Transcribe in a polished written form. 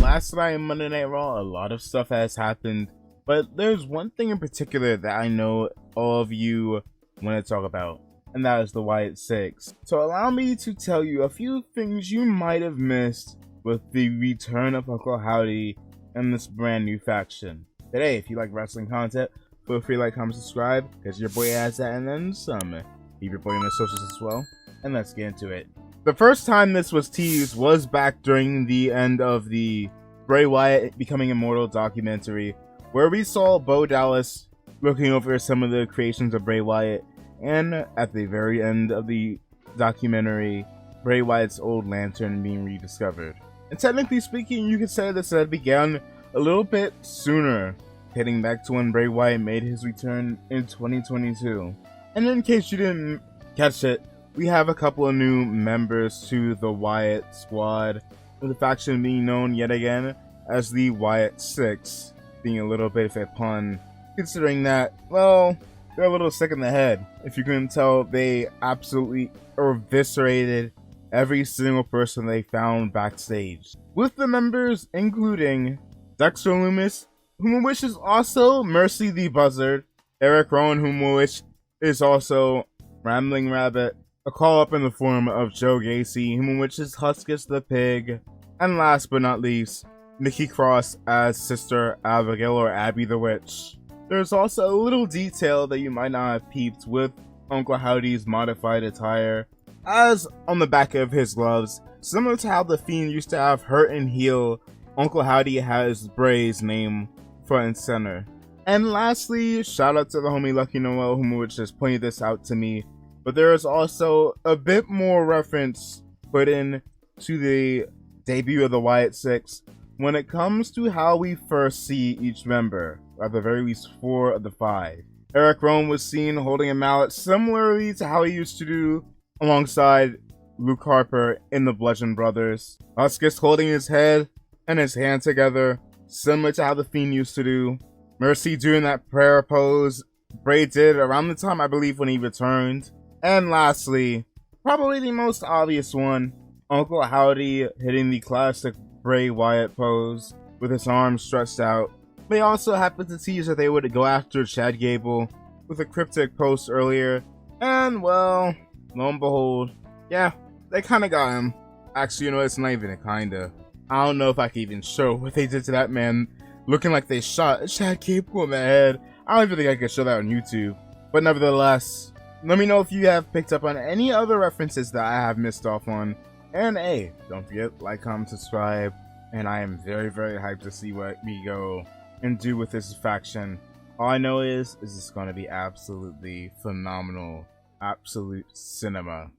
last night on Monday Night Raw, a lot of stuff has happened, but there's one thing in particular that I know all of you want to talk about, and that is the Wyatt 6. So allow me to tell you a few things you might have missed with the return of Uncle Howdy and this brand new faction. Today, if you like wrestling content, feel free to like, comment, subscribe, because your boy has that and then some. Leave your boy on the socials as well, and let's get into it. The first time this was teased was back during the end of the Bray Wyatt Becoming Immortal documentary, where we saw Bo Dallas looking over some of the creations of Bray Wyatt, and at the very end of the documentary, Bray Wyatt's old lantern being rediscovered. And technically speaking, you could say this had begun a little bit sooner, heading back to when Bray Wyatt made his return in 2022. And in case you didn't catch it, we have a couple of new members to the Wyatt squad, with the faction being known yet again as the Wyatt 6, being a little bit of a pun, considering that, well, they're a little sick in the head. If you couldn't tell, they absolutely eviscerated every single person they found backstage, with the members including Dexter Lumis, whom which is also Mercy the Buzzard, Eric Rowan, whom which is also Rambling Rabbit, a call-up in the form of Joe Gacy, whom which is Huskus the Pig, and last but not least, Nikki Cross as Sister Abigail or Abby the Witch. There's also a little detail that you might not have peeped with Uncle Howdy's modified attire, as on the back of his gloves, similar to how the Fiend used to have Hurt and Heal, Uncle Howdy has Bray's name front and center. And lastly, shout out to the homie Lucky Noel, whom which just pointed this out to me, but there is also a bit more reference put in to the debut of the Wyatt 6 when it comes to how we first see each member, or at the very least 4 of the 5. Eric Rowan was seen holding a mallet similarly to how he used to do alongside Luke Harper in the Bludgeon Brothers. Huskus holding his head and his hand together, similar to how the Fiend used to do. Mercy doing that prayer pose Bray did around the time I believe when he returned. And lastly, probably the most obvious one, Uncle Howdy hitting the classic Bray Wyatt pose with his arms stretched out. They also happened to tease that they would go after Chad Gable with a cryptic post earlier, and well, lo and behold, yeah, they kinda got him. Actually, you know, it's not even a kinda. I don't know if I can even show what they did to that man, looking like they shot Chad Gable in the head. I don't even think I could show that on YouTube. But nevertheless, let me know if you have picked up on any other references that I have missed off on. And hey, don't forget, like, comment, subscribe, and I am very, very hyped to see what we go and do with this faction. All I know is it's going to be absolutely phenomenal. Absolute cinema.